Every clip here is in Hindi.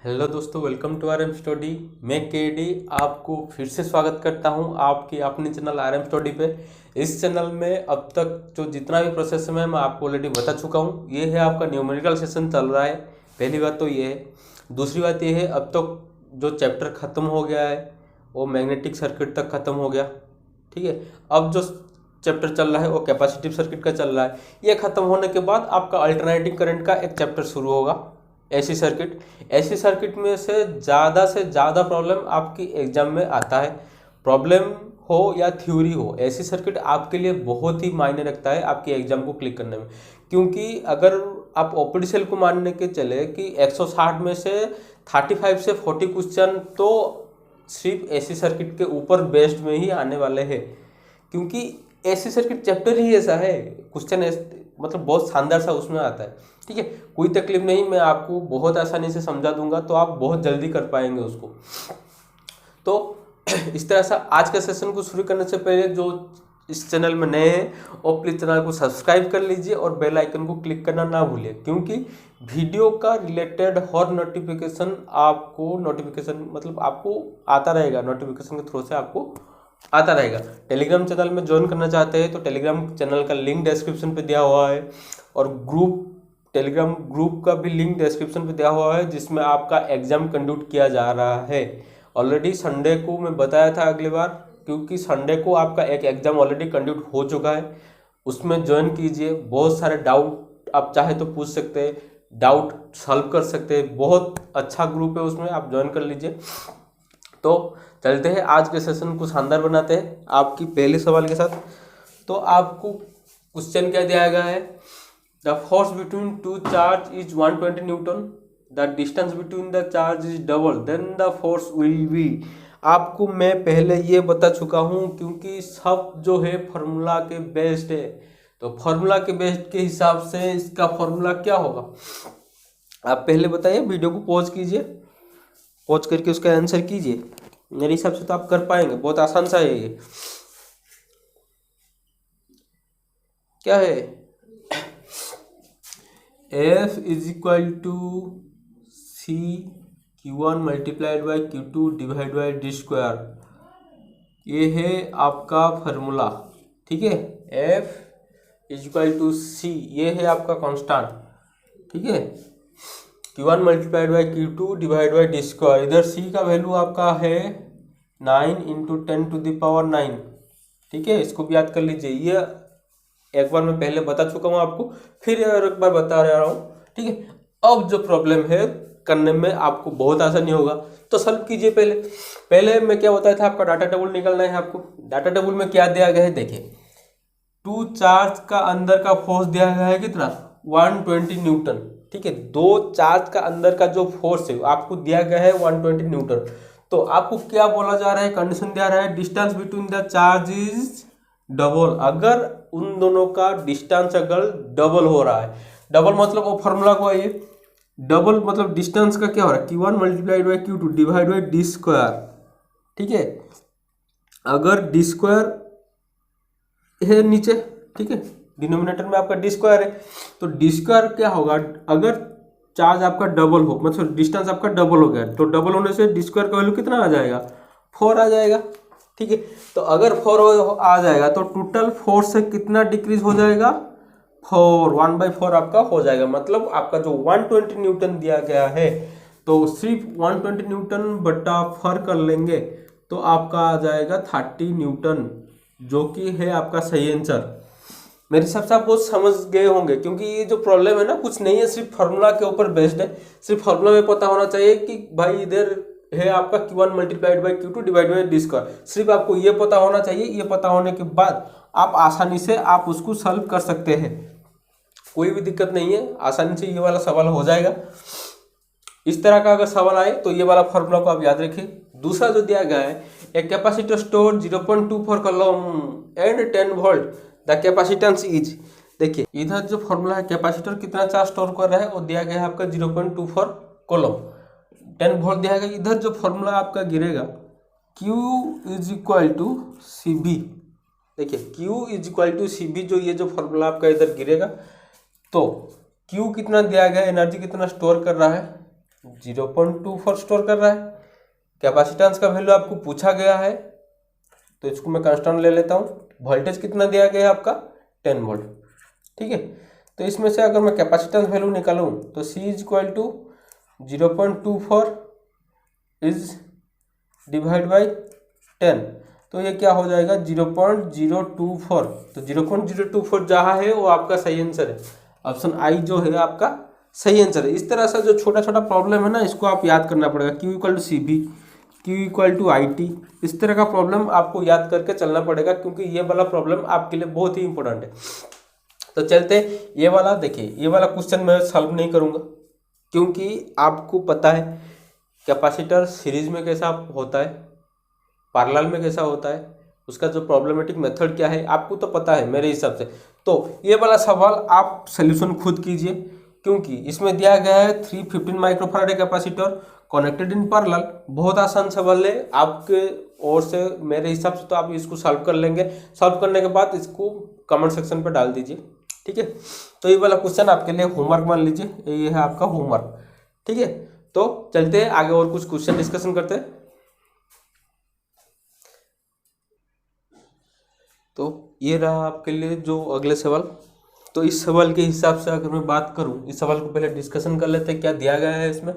हेलो दोस्तों, वेलकम टू आरएम स्टडी। मैं केडी आपको फिर से स्वागत करता हूं आपके अपने चैनल आरएम स्टडी पे। इस चैनल में अब तक जो जितना भी प्रोसेस है मैं आपको ऑलरेडी बता चुका हूं। ये है आपका न्यूमेरिकल सेशन चल रहा है। पहली बात तो ये है। दूसरी बात ये है, अब तक जो चैप्टर ख़त्म हो गया है वो मैग्नेटिक सर्किट तक ख़त्म हो गया। ठीक है, अब जो चैप्टर चल रहा है वो कैपेसिटिव सर्किट का चल रहा है। ये ख़त्म होने के बाद आपका अल्टरनेटिंग करंट का एक चैप्टर शुरू होगा, एसी सर्किट में से ज़्यादा प्रॉब्लम आपकी एग्जाम में आता है। प्रॉब्लम हो या थ्योरी हो, एसी सर्किट आपके लिए बहुत ही मायने रखता है आपकी एग्जाम को क्लिक करने में। क्योंकि अगर आप ओपीडी सेल को मानने के चले कि 160 में से 35 से 40 क्वेश्चन तो सिर्फ एसी सर्किट के ऊपर बेस्ड में ही आने वाले हैं। क्योंकि एसी सर्किट चैप्टर ही ऐसा है, क्वेश्चन मतलब बहुत शानदार सा उसमें आता है। ठीक है, कोई तकलीफ नहीं, मैं आपको बहुत आसानी से समझा दूंगा तो आप बहुत जल्दी कर पाएंगे उसको। तो इस तरह से आज के सेशन को शुरू करने से पहले जो इस चैनल में नए हैं और प्लीज़ चैनल को सब्सक्राइब कर लीजिए और बेल आइकन को क्लिक करना ना भूलिए, क्योंकि वीडियो का रिलेटेड हर नोटिफिकेशन आपको आता रहेगा। नोटिफिकेशन के थ्रू से आपको आता रहेगा। टेलीग्राम चैनल में ज्वाइन करना चाहते हैं तो टेलीग्राम चैनल का लिंक डिस्क्रिप्शन पे दिया हुआ है, और टेलीग्राम ग्रुप का भी लिंक डिस्क्रिप्शन पे दिया हुआ है, जिसमें आपका एग्जाम कंडक्ट किया जा रहा है। ऑलरेडी संडे को मैं बताया था अगली बार, क्योंकि संडे को आपका एक एग्जाम ऑलरेडी कंडक्ट हो चुका है। उसमें ज्वाइन कीजिए। बहुत सारे डाउट आप चाहे तो पूछ सकते हैं, डाउट सॉल्व कर सकते हैं। बहुत अच्छा ग्रुप है, उसमें आप ज्वाइन कर लीजिए। तो चलते हैं आज के सेशन को शानदार बनाते हैं आपकी पहले सवाल के साथ। तो आपको क्वेश्चन क्या दिया गया है? The force between two charge is 120 newton, the distance between the charge is double, then the force will be. आपको मैं पहले ये बता चुका हूँ, क्योंकि सब जो है फार्मूला के बेस्ड है। तो फार्मूला के बेस्ड के हिसाब से इसका फार्मूला क्या होगा आप पहले बताइए। वीडियो को पॉज कीजिए, पॉज करके उसका आंसर कीजिए। मेरे हिसाब से तो आप कर पाएंगे, बहुत आसान सा है ये। क्या है? F is equal to C Q1 multiplied by Q2 divide by D square. ये है आपका फार्मूला। ठीक है, F is equal to C, ये है आपका कांस्टेंट। ठीक है, Q1 multiplied by Q2 divide by D square. इधर C का वैल्यू आपका है 9 इंटू 10⁹। ठीक है, इसको भी याद कर लीजिए। ये एक बार मैं पहले बता चुका हूँ आपको, फिर एक बार बता रहा हूँ। ठीक है, अब जो प्रॉब्लम है करने में आपको बहुत आसानी होगा, तो सॉल्व कीजिए। पहले मैं क्या बताया था, आपका डाटा टेबल निकालना है आपको। डाटा टेबल में क्या दिया गया है देखिए। टू चार्ज का अंदर का फोर्स दिया गया है कितना? 120 न्यूटन। ठीक है, दो चार्ज का अंदर का जो फोर्स है आपको दिया गया है 120 न्यूटन। तो आपको क्या बोला जा रहा है? कंडीशन दिया रहा है distance between the charge is double. अगर उन दोनों का डिस्टेंस अगर डबल हो रहा है, डबल मतलब वो फार्मूला को आइए, डबल मतलब डिस्टेंस का क्या हो रहा है? Q1 multiplied by Q2 divide by D square. ठीक है, अगर डी स्क्वायर है नीचे, ठीक है, डिनोमिनेटर में आपका डी स्क्वायर है, तो डी स्क्वायर क्या होगा? अगर चार्ज आपका डबल हो, मतलब डिस्टेंस आपका डबल हो गया, तो डबल होने से डी स्क्वायर का वैल्यू कितना आ जाएगा? 4 आ जाएगा। ठीक है, तो अगर 4 आ जाएगा तो टोटल फोर्स से कितना डिक्रीज हो जाएगा? 4, 1/4 आपका हो जाएगा। मतलब आपका जो 120 न्यूटन दिया गया है, तो सिर्फ 120 न्यूटन बटा 4 कर लेंगे तो आपका आ जाएगा 30 न्यूटन, जो कि है आपका सही आंसर। मेरे हिसाब से आप बहुत समझ गए होंगे, क्योंकि ये जो प्रॉब्लम है ना, कुछ नहीं है, सिर्फ फार्मूला के ऊपर बेस्ड है। सिर्फ फार्मूला में पता होना चाहिए कि भाई इधर है आपका Q1 multiplied by Q2 divide by D square. सिर्फ आपको ये पता होना चाहिए। ये पता होने के बाद आप आसानी से आप उसको सॉल्व कर सकते हैं, कोई भी दिक्कत नहीं है। आसानी से ये वाला सवाल हो जाएगा। इस तरह का अगर सवाल आए तो ये वाला फार्मूला को आप याद रखिए। दूसरा जो दिया गया है, एक capacitor store 0.24 coulomb and 10 volt, the capacitance is. देखिए इधर जो फार्मूला है, कैपेसिटर कितना चार्ज स्टोर कर रहा है, वो दिया गया है आपका 0.24 कूलम, 10 वोल्ट दिया गया। इधर जो फार्मूला आपका गिरेगा Q is equal to C B. देखिए Q is equal to C B, जो ये जो फार्मूला आपका इधर गिरेगा, तो Q कितना दिया गया, एनर्जी कितना स्टोर कर रहा है? 0.24 स्टोर कर रहा है। कैपेसिटेंस का वैल्यू आपको पूछा गया है, तो इसको मैं कांस्टेंट ले लेता हूँ। वोल्टेज कितना दिया गया है आपका 10 वोल्ट, ठीक है। तो इसमें से अगर मैं कैपेसिटेंस वैल्यू निकालूँ तो C is equal to 0.24 is divide by 10, तो ये क्या हो जाएगा 0.024। तो 0.024 जहाँ है वो आपका सही आंसर है। ऑप्शन आई जो है आपका सही आंसर है। इस तरह से जो छोटा छोटा प्रॉब्लम है ना, इसको आप याद करना पड़ेगा। Q equal to CB, Q equal to IT, इस तरह का प्रॉब्लम आपको याद करके चलना पड़ेगा, क्योंकि ये वाला प्रॉब्लम आपके लिए बहुत ही इंपॉर्टेंट है। तो चलते ये वाला देखिए, ये वाला क्वेश्चन मैं सॉल्व नहीं करूँगा, क्योंकि आपको पता है कैपेसिटर सीरीज में कैसा होता है, पैरेलल में कैसा होता है, उसका जो प्रॉब्लमेटिक मेथड क्या है आपको तो पता है मेरे हिसाब से। तो ये वाला सवाल आप सोल्यूशन खुद कीजिए, क्योंकि इसमें दिया गया है 315 microfarad capacitor connected in parallel. बहुत आसान सवाल है आपके ओर से, मेरे हिसाब से तो आप इसको सॉल्व कर लेंगे। सॉल्व करने के बाद इसको कमेंट सेक्शन पर डाल दीजिए, ठीक है। तो ये वाला क्वेश्चन आपके लिए होमवर्क मान लीजिए, ये है आपका होमवर्क, ठीक है। तो चलते हैं आगे और कुछ क्वेश्चन डिस्कशन करते हैं। तो ये रहा आपके लिए जो अगले सवाल। तो इस सवाल के हिसाब से अगर मैं बात करूं, इस सवाल को पहले डिस्कशन कर लेते हैं क्या दिया गया है इसमें।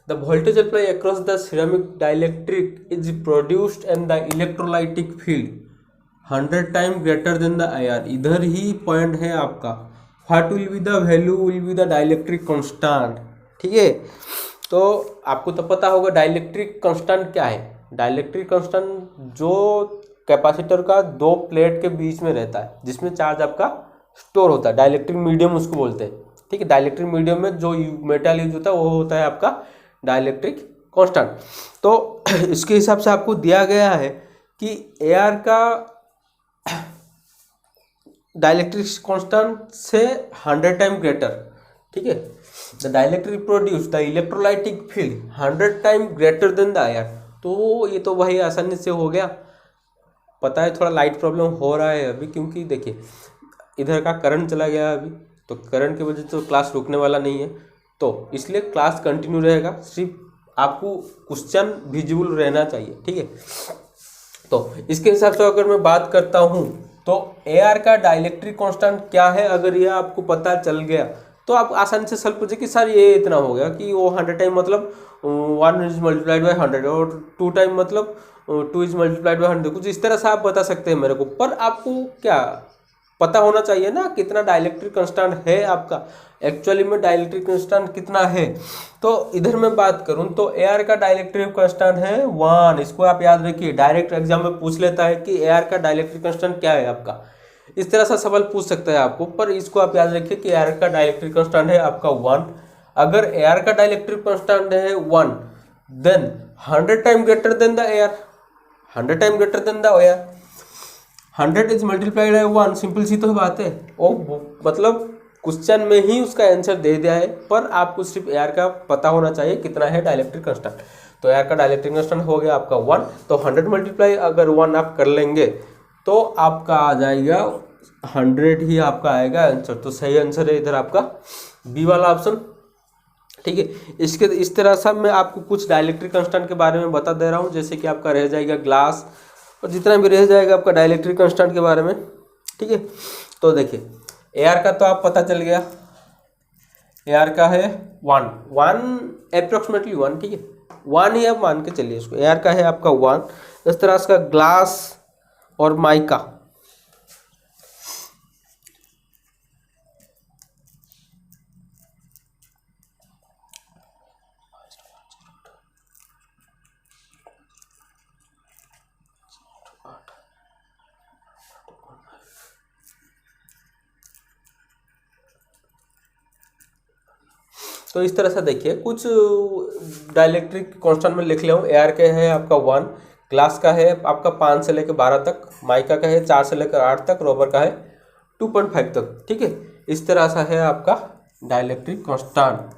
The voltage apply across the ceramic dielectric is produced and the electrolytic field 100 time greater than the IR. इधर ही पॉइंट है आपका, what will be the value will be the dielectric constant, ठीक है। तो आपको तो पता होगा डाइलेक्ट्रिक कांस्टेंट क्या है। डाइलेक्ट्रिक कांस्टेंट जो कैपेसिटर का दो प्लेट के बीच में रहता है, जिसमें चार्ज आपका स्टोर होता है, डाइलेक्ट्रिक मीडियम उसको बोलते हैं, ठीक है। डाइलेक्ट्रिक मीडियम में जो मेटल यूज होता है वो होता है आपका डाइलेक्ट्रिक कांस्टेंट। तो इसके हिसाब से आपको दिया गया है कि एआर का डाइलेक्ट्रिक कांस्टेंट से 100 टाइम ग्रेटर, ठीक है। The dielectric produce the electrolytic field 100 time greater than the IR. तो ये तो वही आसानी से हो गया। पता है थोड़ा लाइट प्रॉब्लम हो रहा है अभी, क्योंकि देखिए इधर का करंट चला गया अभी, तो करंट की वजह से तो क्लास रुकने वाला नहीं है, तो इसलिए क्लास कंटिन्यू रहेगा। सिर्फ आपको क्वेश्चन विजिबल रहना चाहिए, ठीक है। तो इसके हिसाब से अगर मैं बात करता हूँ तो एआर का डाइलेक्ट्रिक कांस्टेंट क्या है, अगर ये आपको पता चल गया तो आप आसानी से सॉल्व कीजिए कि सर ये इतना हो गया कि वो 100 टाइम मतलब 1 इज मल्टीप्लाइड बाई 100 और 2 टाइम मतलब 2 इज मल्टीप्लाइड बाई 100, कुछ इस तरह से आप बता सकते हैं मेरे को। पर आपको क्या पता होना चाहिए ना कितना डाइलेक्ट्रिक कांस्टेंट है आपका, एक्चुअली में डाइलेक्ट्रिक कांस्टेंट कितना है। तो इधर मैं बात करूं तो एआर का डाइलेक्ट्रिक कांस्टेंट है 1। इसको आप याद रखिए, डायरेक्ट एग्जाम में पूछ लेता है कि एआर का डाइलेक्ट्रिक कांस्टेंट क्या है आपका, इस तरह से सवाल पूछ सकता है आपको। पर इसको आप याद रखिए कि एआर का डाइलेक्ट्रिक कांस्टेंट है आपका 1। अगर एआर का डाइलेक्ट्रिक कांस्टेंट है 1 than 100 time greater than the AR, 100 time greater than the AR. 100 is multiplied by 1, simple सी तो बात है। ओ मतलब क्वेश्चन में ही उसका आंसर दे दिया है, पर आपको सिर्फ एआर का पता होना चाहिए कितना है डाइलेक्ट्रिक कांस्टेंट। तो एआर का डाइलेक्ट्रिक कांस्टेंट हो गया आपका 1, तो 100 मल्टीप्लाई अगर 1 आप कर लेंगे तो आपका आ जाएगा 100 ही आपका आएगा आंसर। तो सही आंसर है इधर आपका बी वाला ऑप्शन, ठीक है। इसके इस तरह से मैं आपको कुछ डाइलेक्ट्रिक कांस्टेंट के बारे में बता दे रहा हूँ, जैसे कि आपका रह जाएगा ग्लास और जितना भी रह जाएगा आपका डाइलेक्ट्रिक कांस्टेंट के बारे में, ठीक है। तो देखिए एआर का तो आप पता चल गया, एआर का है 1 अप्रोक्सीमेटली 1, ठीक है। 1 ही आप मान के चलिए इसको, एआर का है आपका 1। इस तरह से ग्लास और माइका, तो इस तरह से देखिए कुछ डाइलेक्ट्रिक कांस्टेंट में लिख ले हूँ। एआर का है आपका 1, ग्लास का है आपका 5 से लेकर 12 तक, माइका का है 4 से लेकर 8 तक, रबर का है 2.5 तक, ठीक है। इस तरह सा है आपका डाइलेक्ट्रिक कांस्टेंट।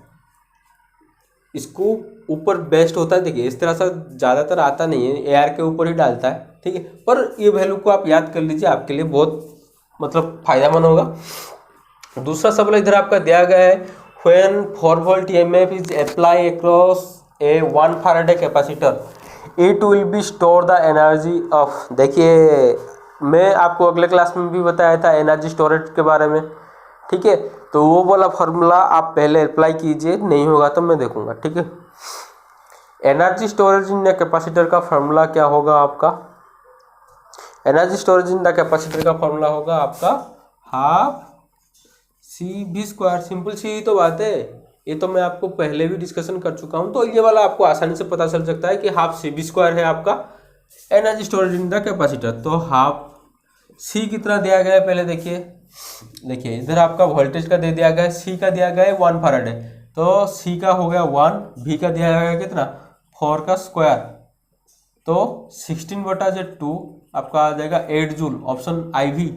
इसको ऊपर बेस्ट होता है, देखिए इस तरह से ज़्यादातर आता नहीं है, एआर के ऊपर ही डालता है, ठीक है। पर ये वैल्यू को आप याद कर लीजिए, आपके लिए बहुत मतलब फायदेमंद होगा। दूसरा सवाल इधर आपका दिया गया है, when 4 volt EMF is applied across a 1 Faraday capacitor it will be store the energy of। देखिए मैं आपको अगले क्लास में भी बताया था एनर्जी स्टोरेज के बारे में, ठीक है। तो वो वाला फार्मूला आप पहले अप्लाई कीजिए, नहीं होगा तो मैं देखूंगा, ठीक है। Energy storage in the capacitor का फार्मूला क्या होगा आपका? Energy storage in the capacitor का फार्मूला होगा आपका हाफ CV²। सिंपल सी ही तो बात है, ये तो मैं आपको पहले भी डिस्कशन कर चुका हूँ। तो ये वाला आपको आसानी से पता चल सकता है कि हाफ CV² है आपका energy storage in the capacitor. तो हाफ C कितना दिया गया है पहले देखिए इधर आपका वोल्टेज का दे दिया गया है, C का दिया गया है 1 फैराडे, तो C का हो गया 1, V का दिया गया है कितना 4 का स्क्वायर, तो 16/2 आपका आ जाएगा 8 जूल, ऑप्शन IV,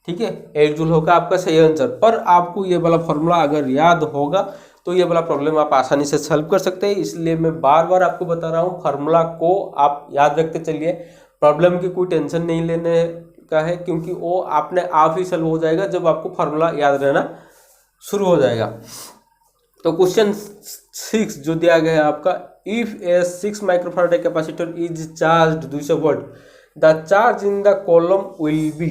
ठीक है। 8 जूल होगा आपका सही आंसर। पर आपको ये वाला फॉर्मूला अगर याद होगा तो ये वाला प्रॉब्लम आप आसानी से सॉल्व कर सकते हैं। इसलिए मैं बार बार आपको बता रहा हूँ, फार्मूला को आप याद रखते चलिए, प्रॉब्लम की कोई टेंशन नहीं लेने का है, क्योंकि वो आपने आप ही सॉल्व हो जाएगा जब आपको फार्मूला याद रहना शुरू हो जाएगा। तो क्वेश्चन 6 जो दिया गया है आपका, if a 6 microfarad capacitor is charged 200 volt the charge in the coulomb will be,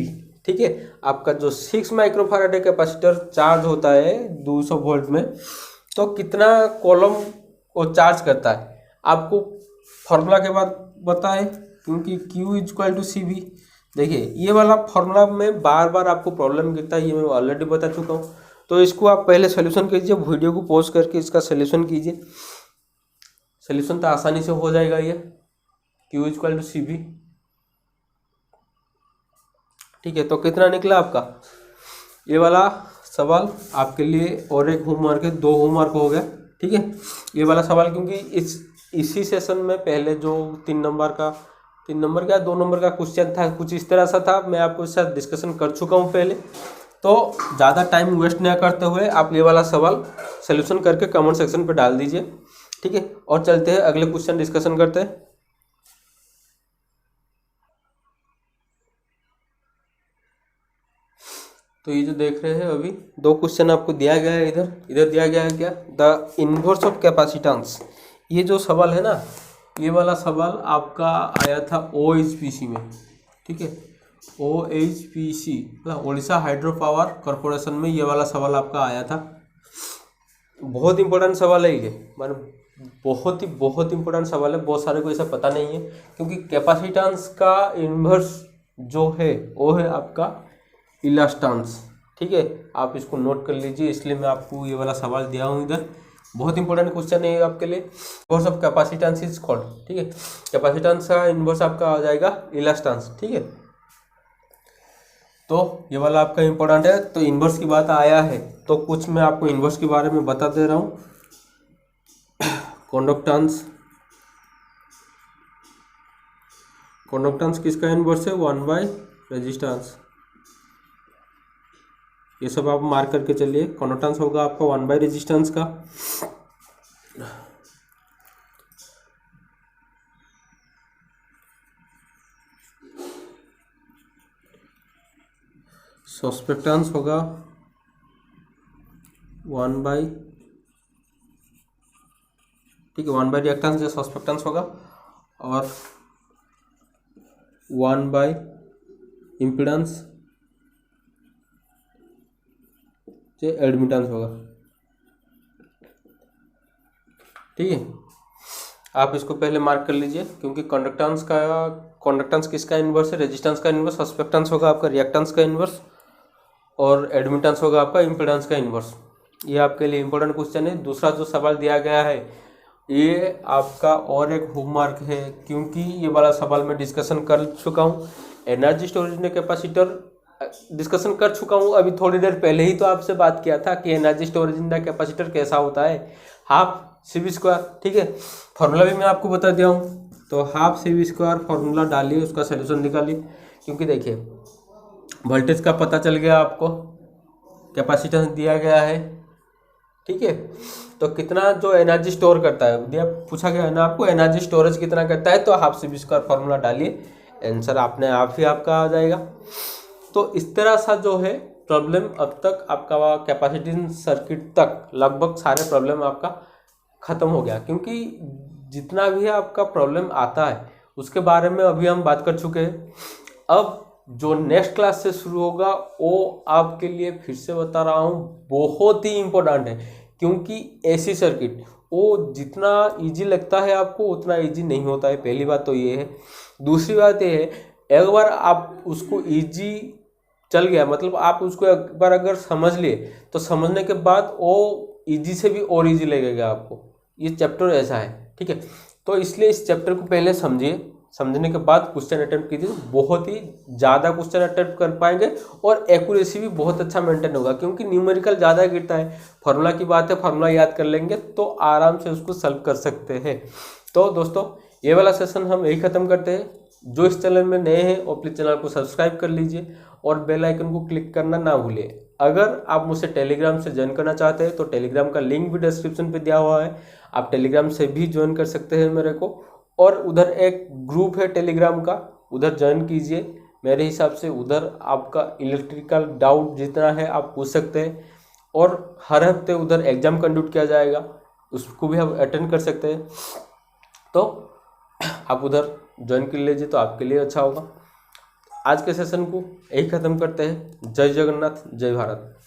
ठीक है। आपका जो 6 माइक्रोफैराडे कैपेसिटर चार्ज होता है 200 वोल्ट में, तो कितना कॉलम को चार्ज करता है आपको फार्मूला के बाद बताए, क्योंकि Q = CV। देखिए ये वाला फार्मूला में बार बार आपको प्रॉब्लम गिरता है, ये मैं ऑलरेडी बता चुका हूँ। तो इसको आप पहले सोल्यूशन कीजिए, वीडियो को पॉज करके इसका सोल्यूशन कीजिए, सोल्यूशन तो आसानी से हो जाएगा। ये Q = CV, ठीक है। तो कितना निकला आपका ये वाला सवाल आपके लिए, और एक होमवर्क है, 2 होमवर्क हो गया, ठीक है। ये वाला सवाल क्योंकि इसी सेशन में पहले जो 3 नंबर का 2 नंबर का क्वेश्चन था, कुछ इस तरह सा था, मैं आपको इसके साथ डिस्कशन कर चुका हूँ पहले। तो ज़्यादा टाइम वेस्ट ना करते हुए आप ये वाला सवाल सोल्यूशन करके कमेंट सेक्शन पर डाल दीजिए, ठीक है। और चलते हैं अगले क्वेश्चन डिस्कशन करते हैं। तो ये जो देख रहे हैं अभी 2 क्वेश्चन आपको दिया गया है, इधर दिया गया है क्या, द इनवर्स ऑफ कैपेसिटेंस। ये जो सवाल है ना, ये वाला सवाल आपका आया था OHPC में, ठीक है। OHPC मतलब ओडिशा हाइड्रो पावर कॉरपोरेशन में ये वाला सवाल आपका आया था। बहुत इंपॉर्टेंट सवाल है ये, मतलब बहुत इंपॉर्टेंट सवाल है, बहुत सारे को ऐसा पता नहीं है, क्योंकि कैपेसिटेंस का इन्वर्स जो है वो है आपका इलास्टेंस, ठीक है। आप इसको नोट कर लीजिए, इसलिए मैं आपको ये वाला सवाल दिया हूँ इधर। बहुत इंपॉर्टेंट क्वेश्चन है आपके लिए। Inverse of capacitance is called, ठीक है। कैपेसिटेंस का इनवर्स आपका आ जाएगा इलास्टेंस, ठीक है। तो ये वाला आपका इंपॉर्टेंट है। तो इनवर्स की बात आया है तो कुछ मैं आपको इनवर्स के बारे में बता दे रहा हूँ। कंडक्टेंस किसका इनवर्स है, 1/रेजिस्टेंस। ये सब आप मार्क करके चलिए। कंडक्टेंस होगा आपका 1/रेजिस्टेंस का। सस्पेक्टेंस होगा 1/, ठीक है, 1/रिएक्टेंस या सस्पेक्टेंस होगा, और 1/इम्पीडेंस जो एडमिटेंस होगा, ठीक है। आप इसको पहले मार्क कर लीजिए, क्योंकि कंडक्टेंस किसका इनवर्स है, रेजिस्टेंस का इनवर्स। सस्पेक्टेंस होगा आपका रिएक्टेंस का इनवर्स, और एडमिटेंस होगा आपका इम्पीडेंस का इनवर्स। ये आपके लिए इंपॉर्टेंट क्वेश्चन है। दूसरा जो सवाल दिया गया है ये आपका और एक होमवर्क है, क्योंकि ये वाला सवाल मैं डिस्कशन कर चुका हूँ। एनर्जी स्टोरेज ने कैपेसिटर डिस्कशन कर चुका हूँ अभी थोड़ी देर पहले ही, तो आपसे बात किया था कि energy storage in the capacitor कैसा होता है, हाफ CV², ठीक है। फार्मूला भी मैं आपको बता दिया हूँ। तो हाफ CV² फार्मूला डालिए, उसका सोल्यूशन निकालिए, क्योंकि देखिए वोल्टेज का पता चल गया आपको, कैपेसिटेंस दिया गया है, ठीक है। तो कितना जो एनर्जी स्टोर करता है दिया, पूछा गया है ना आपको, एनर्जी स्टोरेज कितना करता है, तो हाफ CV² फार्मूला डालिए, आंसर अपने आप ही आपका आ जाएगा। तो इस तरह सा जो है प्रॉब्लम अब तक आपका कैपेसिटी सर्किट तक लगभग सारे प्रॉब्लम आपका ख़त्म हो गया, क्योंकि जितना भी आपका प्रॉब्लम आता है उसके बारे में अभी हम बात कर चुके हैं। अब जो नेक्स्ट क्लास से शुरू होगा वो आपके लिए फिर से बता रहा हूँ बहुत ही इम्पोर्टेंट है, क्योंकि एसी सर्किट वो जितना इजी लगता है आपको उतना इजी नहीं होता है। पहली बात तो ये है। दूसरी बात ये है, एक बार आप उसको इजी चल गया, मतलब आप उसको एक बार अगर समझ लिए तो समझने के बाद वो इजी से भी और इजी लगेगा आपको। ये चैप्टर ऐसा है, ठीक है। तो इसलिए इस चैप्टर को पहले समझिए, समझने के बाद क्वेश्चन अटेम्प्ट कीजिए, बहुत ही ज़्यादा क्वेश्चन अटेम्प्ट कर पाएंगे और एक्यूरेसी भी बहुत अच्छा मेंटेन होगा, क्योंकि न्यूमेरिकल ज़्यादा गिरता है। फार्मूला की बात है, फार्मूला याद कर लेंगे तो आराम से उसको सॉल्व कर सकते हैं। तो दोस्तों ये वाला सेशन हम यही ख़त्म करते हैं। जो इस चैनल में नए हैं वो प्लीज़ चैनल को सब्सक्राइब कर लीजिए और बेल आइकन को क्लिक करना ना भूलिए। अगर आप मुझसे टेलीग्राम से ज्वाइन करना चाहते हैं तो टेलीग्राम का लिंक भी डिस्क्रिप्शन पे दिया हुआ है, आप टेलीग्राम से भी ज्वाइन कर सकते हैं मेरे को। और उधर एक ग्रुप है टेलीग्राम का, उधर ज्वाइन कीजिए। मेरे हिसाब से उधर आपका इलेक्ट्रिकल डाउट जितना है आप पूछ सकते हैं, और हर हफ्ते उधर एग्जाम कंडक्ट किया जाएगा, उसको भी आप अटेंड कर सकते हैं। तो आप उधर ज्वाइन कर लीजिए तो आपके लिए अच्छा होगा। आज के सेशन को यही ख़त्म करते हैं। जय जगन्नाथ, जय भारत।